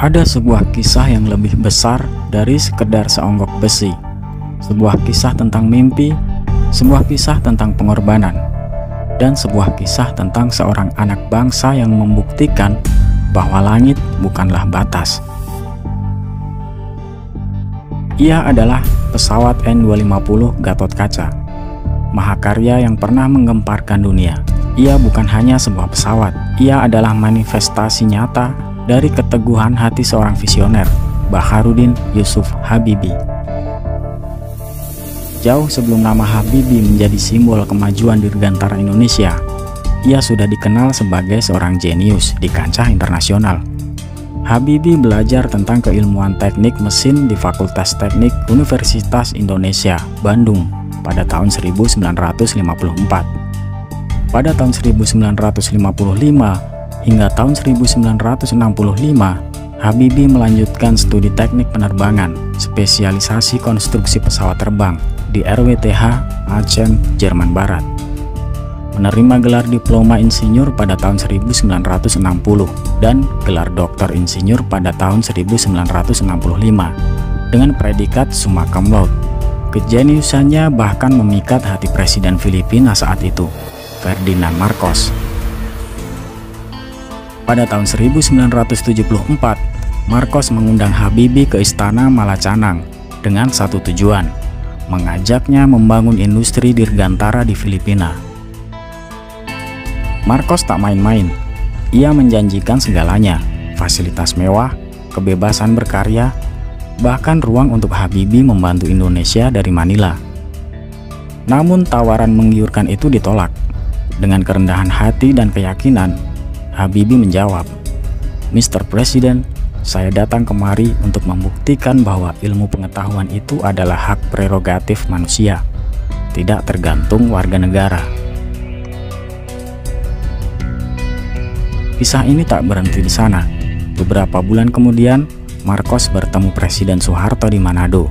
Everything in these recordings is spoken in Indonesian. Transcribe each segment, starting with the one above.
Ada sebuah kisah yang lebih besar dari sekedar seonggok besi. Sebuah kisah tentang mimpi, sebuah kisah tentang pengorbanan, dan sebuah kisah tentang seorang anak bangsa yang membuktikan bahwa langit bukanlah batas. Ia adalah pesawat N250 Gathotkaca, mahakarya yang pernah menggemparkan dunia. Ia bukan hanya sebuah pesawat, ia adalah manifestasi nyata dari keteguhan hati seorang visioner, Baharudin Yusuf Habibie. Jauh sebelum nama Habibie menjadi simbol kemajuan dirgantara Indonesia, ia sudah dikenal sebagai seorang jenius di kancah internasional. Habibie belajar tentang keilmuan teknik mesin di Fakultas Teknik Universitas Indonesia, Bandung pada tahun 1954. Pada tahun 1955 hingga tahun 1965, Habibie melanjutkan studi teknik penerbangan, spesialisasi konstruksi pesawat terbang di RWTH Aachen, Jerman Barat. Menerima gelar diploma insinyur pada tahun 1960 dan gelar doktor insinyur pada tahun 1965 dengan predikat summa cum laude. Kejeniusannya bahkan memikat hati Presiden Filipina saat itu, Ferdinand Marcos. Pada tahun 1974, Marcos mengundang Habibie ke Istana Malacanang dengan satu tujuan, mengajaknya membangun industri dirgantara di Filipina. Marcos tak main-main. Ia menjanjikan segalanya, fasilitas mewah, kebebasan berkarya, bahkan ruang untuk Habibie membantu Indonesia dari Manila. Namun tawaran menggiurkan itu ditolak. Dengan kerendahan hati dan keyakinan, Habibie menjawab, "Mr. President, saya datang kemari untuk membuktikan bahwa ilmu pengetahuan itu adalah hak prerogatif manusia, tidak tergantung warga negara." Kisah ini tak berhenti di sana. Beberapa bulan kemudian, Marcos bertemu Presiden Soeharto di Manado.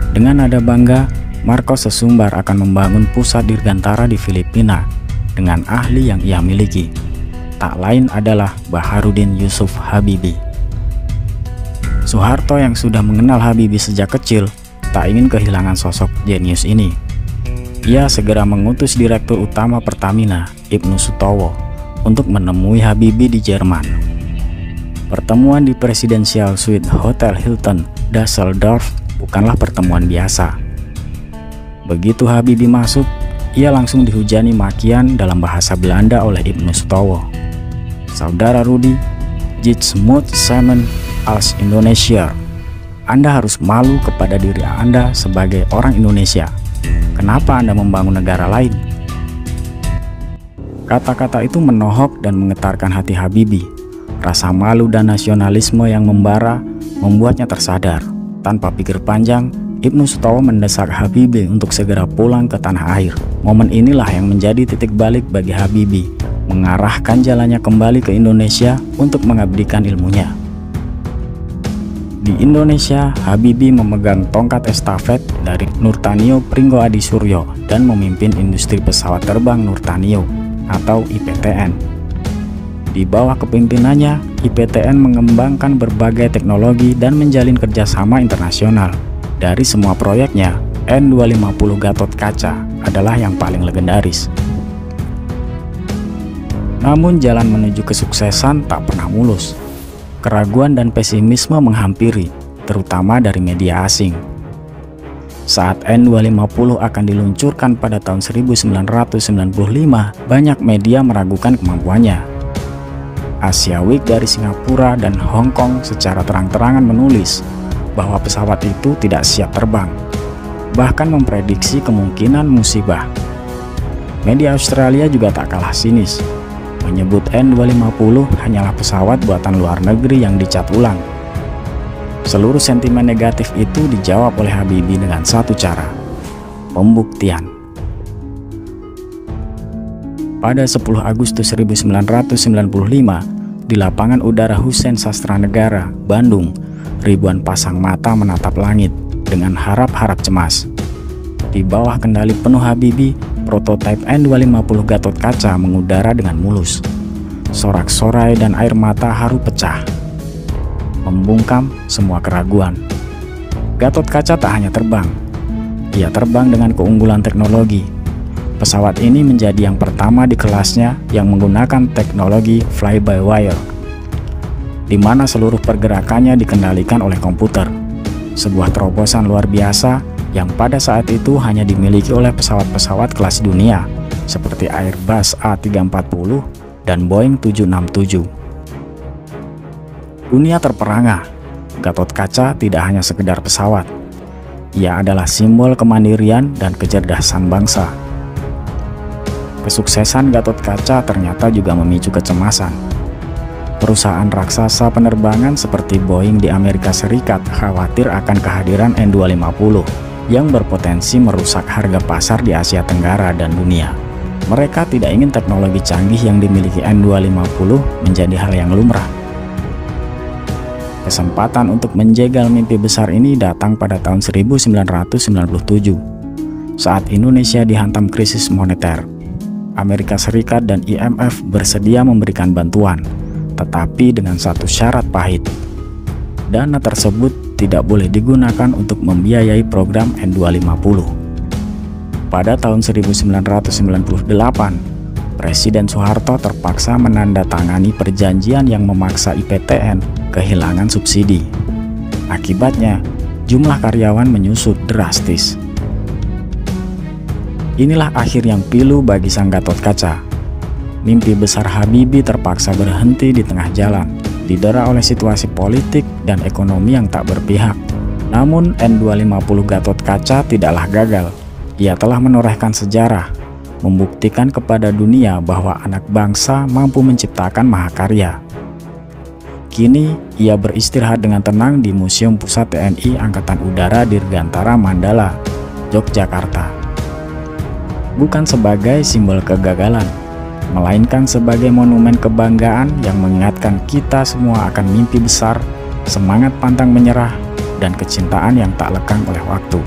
Dengan nada bangga, Marcos sesumbar akan membangun pusat dirgantara di Filipina dengan ahli yang ia miliki. Tak lain adalah Baharudin Yusuf Habibie. Soeharto yang sudah mengenal Habibie sejak kecil tak ingin kehilangan sosok jenius ini. Ia segera mengutus Direktur Utama Pertamina, Ibnu Sutowo, untuk menemui Habibie di Jerman. Pertemuan di Presidential Suite Hotel Hilton, Düsseldorf bukanlah pertemuan biasa. Begitu Habibie masuk, ia langsung dihujani makian dalam bahasa Belanda oleh Ibnu Sutowo. "Saudara Rudi, Jits moet samen als Indonesia. Anda harus malu kepada diri Anda sebagai orang Indonesia. Kenapa Anda membangun negara lain?" Kata-kata itu menohok dan menggetarkan hati Habibie. Rasa malu dan nasionalisme yang membara membuatnya tersadar. Tanpa pikir panjang, Ibnu Sutowo mendesak Habibie untuk segera pulang ke tanah air. Momen inilah yang menjadi titik balik bagi Habibie, mengarahkan jalannya kembali ke Indonesia untuk mengabdikan ilmunya. Di Indonesia, Habibie memegang tongkat estafet dari Nurtanio Pringgo Adi Suryo dan memimpin industri pesawat terbang Nurtanio atau IPTN. Di bawah kepemimpinannya, IPTN mengembangkan berbagai teknologi dan menjalin kerjasama internasional. Dari semua proyeknya, N250 Gathotkaca adalah yang paling legendaris. Namun jalan menuju kesuksesan tak pernah mulus. Keraguan dan pesimisme menghampiri, terutama dari media asing. Saat N250 akan diluncurkan pada tahun 1995, banyak media meragukan kemampuannya. Asia Week dari Singapura dan Hong Kong secara terang-terangan menulis bahwa pesawat itu tidak siap terbang, bahkan memprediksi kemungkinan musibah. Media Australia juga tak kalah sinis, menyebut N250 hanyalah pesawat buatan luar negeri yang dicat ulang. Seluruh sentimen negatif itu dijawab oleh Habibie dengan satu cara, pembuktian. Pada 10 Agustus 1995, di lapangan udara Hussein Sastranegara, Bandung, ribuan pasang mata menatap langit dengan harap-harap cemas. Di bawah kendali penuh Habibie, prototipe N250 Gathotkaca mengudara dengan mulus. Sorak-sorai dan air mata haru pecah. membungkam semua keraguan. Gathotkaca tak hanya terbang, ia terbang dengan keunggulan teknologi. Pesawat ini menjadi yang pertama di kelasnya yang menggunakan teknologi fly-by-wire, di mana seluruh pergerakannya dikendalikan oleh komputer. Sebuah terobosan luar biasa yang pada saat itu hanya dimiliki oleh pesawat-pesawat kelas dunia seperti Airbus A340 dan Boeing 767. Dunia terperangah. Gathotkaca tidak hanya sekedar pesawat. Ia adalah simbol kemandirian dan kecerdasan bangsa. Kesuksesan Gathotkaca ternyata juga memicu kecemasan. Perusahaan raksasa penerbangan seperti Boeing di Amerika Serikat khawatir akan kehadiran N250 yang berpotensi merusak harga pasar di Asia Tenggara dan dunia. Mereka tidak ingin teknologi canggih yang dimiliki N250 menjadi hal yang lumrah. Kesempatan untuk menjegal mimpi besar ini datang pada tahun 1997, saat Indonesia dihantam krisis moneter. Amerika Serikat dan IMF bersedia memberikan bantuan, tetapi dengan satu syarat pahit. Dana tersebut tidak boleh digunakan untuk membiayai program N250. Pada tahun 1998, Presiden Soeharto terpaksa menandatangani perjanjian yang memaksa IPTN kehilangan subsidi. Akibatnya, jumlah karyawan menyusut drastis. Inilah akhir yang pilu bagi sang Gathotkaca. Mimpi besar Habibie terpaksa berhenti di tengah jalan, didera oleh situasi politik dan ekonomi yang tak berpihak. Namun N250 Gathotkaca tidaklah gagal. Ia telah menorehkan sejarah, membuktikan kepada dunia bahwa anak bangsa mampu menciptakan mahakarya. Kini ia beristirahat dengan tenang di Museum Pusat TNI Angkatan Udara Dirgantara Mandala, Yogyakarta. Bukan sebagai simbol kegagalan, melainkan sebagai monumen kebanggaan yang mengingatkan kita semua akan mimpi besar, semangat pantang menyerah, dan kecintaan yang tak lekang oleh waktu.